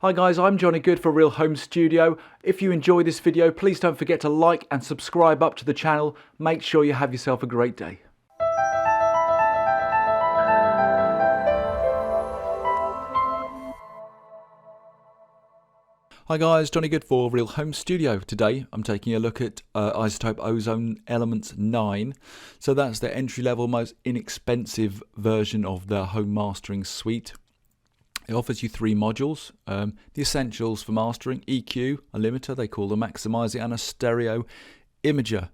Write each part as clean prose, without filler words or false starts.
Hi guys, I'm Johnny Good for Real Home Studio. If you enjoy this video, please don't forget to like and subscribe up to the channel. Make sure you have yourself a great day. Hi guys, Johnny Good for Real Home Studio. Today I'm taking a look at Izotope Ozone Elements 9. So that's the entry-level, most inexpensive version of the home mastering suite. It offers you 3 modules, the essentials for mastering, EQ, a limiter, they call the maximizer, and a stereo imager.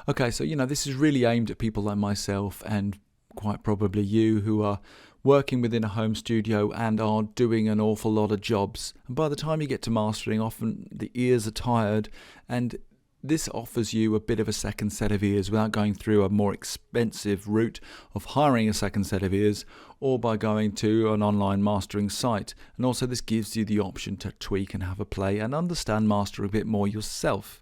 Okay, so this is really aimed at people like myself and quite probably you who are working within a home studio and are doing an awful lot of jobs. And by the time you get to mastering, often the ears are tired, and this offers you a bit of a second set of ears without going through a more expensive route of hiring a second set of ears or by going to an online mastering site. And also this gives you the option to tweak and have a play and understand master a bit more yourself.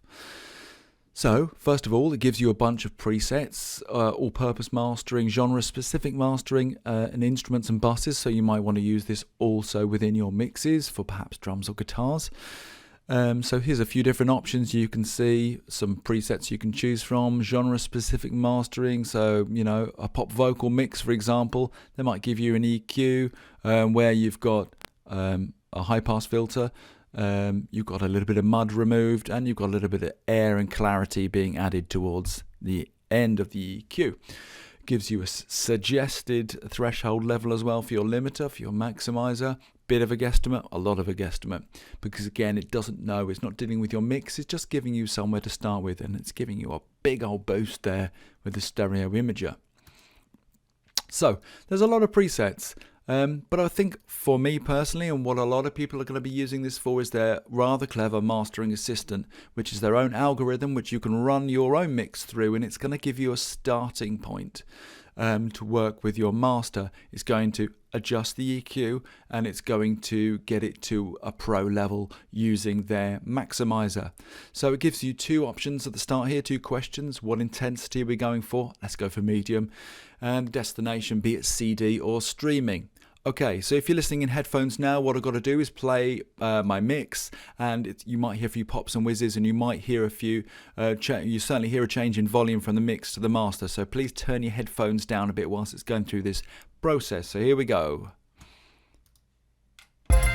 So, first of all, it gives you a bunch of presets, all-purpose mastering, genre-specific mastering, and instruments and buses, so you might want to use this also within your mixes for perhaps drums or guitars. So here's a few different options you can see, some presets you can choose from, genre-specific mastering, so, a pop vocal mix, for example, they might give you an EQ where you've got a high-pass filter, you've got a little bit of mud removed, and you've got a little bit of air and clarity being added towards the end of the EQ. Gives you a suggested threshold level as well for your limiter, for your maximizer. Bit of a guesstimate, a lot of a guesstimate, because again it doesn't know, it's not dealing with your mix, it's just giving you somewhere to start with, and it's giving you a big old boost there with the stereo imager. So there's a lot of presets. But I think for me personally, and what a lot of people are going to be using this for, is their rather clever mastering assistant, which is their own algorithm which you can run your own mix through, and it's going to give you a starting point to work with your master. It's going to adjust the EQ, and it's going to get it to a pro level using their maximizer. So it gives you 2 options at the start here, 2 questions. What intensity are we going for? Let's go for medium. And destination, be it CD or streaming. Okay, so if you're listening in headphones now, what I've got to do is play my mix, and you might hear a few pops and whizzes, and you might hear a few, you certainly hear a change in volume from the mix to the master, so please turn your headphones down a bit whilst it's going through this process. So here we go. I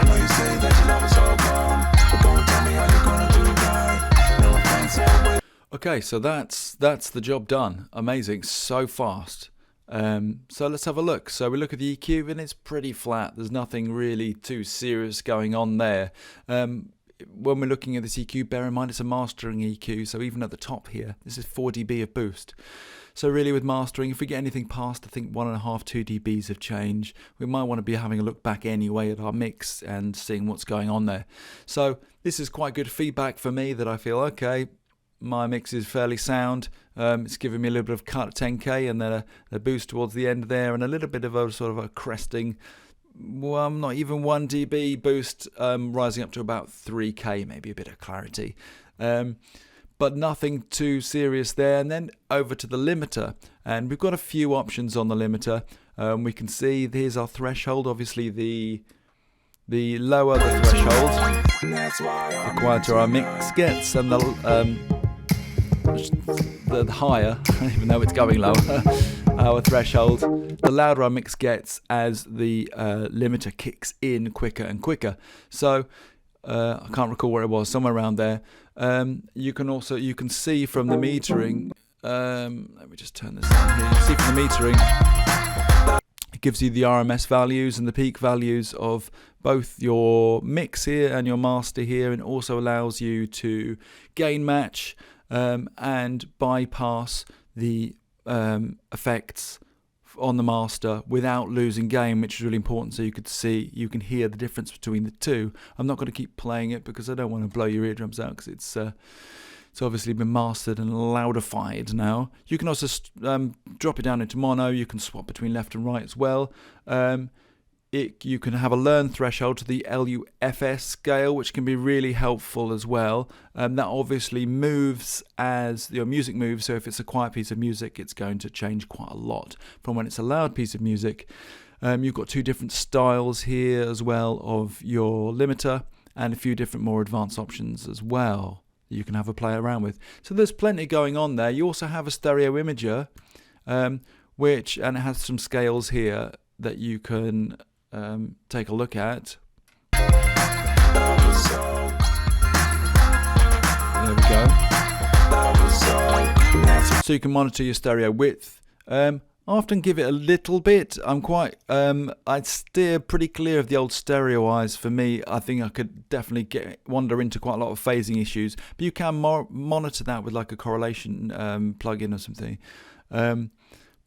know you say that your love is all gone, but don't tell me how you're gonna do that. No offense, okay, so that's the job done. Amazing, so fast. So let's have a look. So we look at the EQ, and it's pretty flat. There's nothing really too serious going on there. When we're looking at this EQ, bear in mind it's a mastering EQ, so even at the top here, this is 4 dB of boost. So really with mastering, if we get anything past, I think 1.5, 2 dBs of change, we might want to be having a look back anyway at our mix and seeing what's going on there. So this is quite good feedback for me that I feel, okay, my mix is fairly sound. It's giving me a little bit of cut at 10k, and then a boost towards the end there, and a little bit of a sort of a cresting, well, not even 1 dB boost, rising up to about 3k, maybe a bit of clarity. But nothing too serious there. And then over to the limiter, and we've got a few options on the limiter. We can see here's our threshold. Obviously the lower the threshold, the quieter our mix gets, and the higher, even though it's going lower, our threshold, the louder our mix gets as the limiter kicks in quicker and quicker. So I can't recall where it was, somewhere around there. You can see from the metering, let me just turn this on here. You see from the metering, it gives you the RMS values and the peak values of both your mix here and your master here, and also allows you to gain match and bypass the effects on the master without losing gain, which is really important, so you can hear the difference between the two. I'm not going to keep playing it because I don't want to blow your eardrums out, because it's obviously been mastered and loudified now. You can also drop it down into mono. You can swap between left and right as well. you can have a learn threshold to the LUFS scale, which can be really helpful as well. That obviously moves as your music moves, so if it's a quiet piece of music, it's going to change quite a lot from when it's a loud piece of music. You've got 2 different styles here as well of your limiter, and a few different more advanced options as well that you can have a play around with. So there's plenty going on there. You also have a stereo imager, and it has some scales here that you can take a look at. There we go. So you can monitor your stereo width. I often give it a little bit. I'd steer pretty clear of the old stereo eyes. For me, I think I could definitely wander into quite a lot of phasing issues. But you can monitor that with like a correlation plugin or something.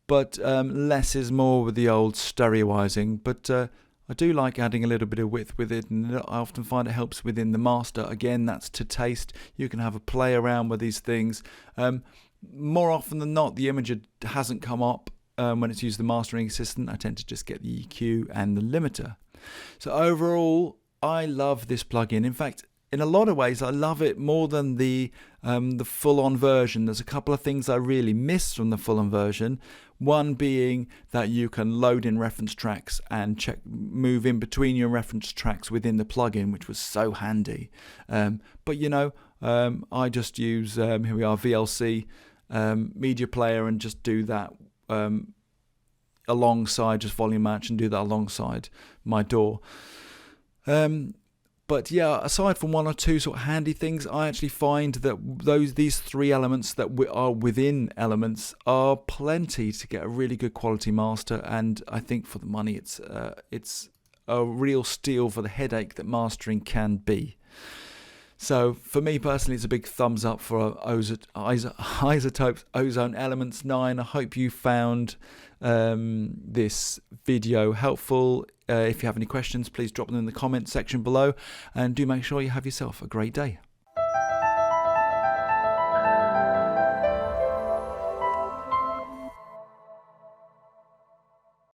But less is more with the old stereoizing. But I do like adding a little bit of width with it, and I often find it helps within the master. Again, that's to taste. You can have a play around with these things. More often than not, the imager hasn't come up when it's used the mastering assistant. I tend to just get the EQ and the limiter. So overall, I love this plugin. In fact, in a lot of ways, I love it more than the full-on version. There's a couple of things I really miss from the full-on version. One being that you can load in reference tracks and move in between your reference tracks within the plugin, which was so handy. But I just use here we are VLC media player and just do that alongside, just volume match and do that alongside my DAW. But yeah, aside from 1 or 2 sort of handy things, I actually find that these 3 elements that are within Elements are plenty to get a really good quality master. And I think for the money, it's a real steal for the headache that mastering can be. So for me personally, it's a big thumbs up for Izotope's Ozone Elements 9. I hope you found this video helpful. If you have any questions, please drop them in the comment section below, and do make sure you have yourself a great day.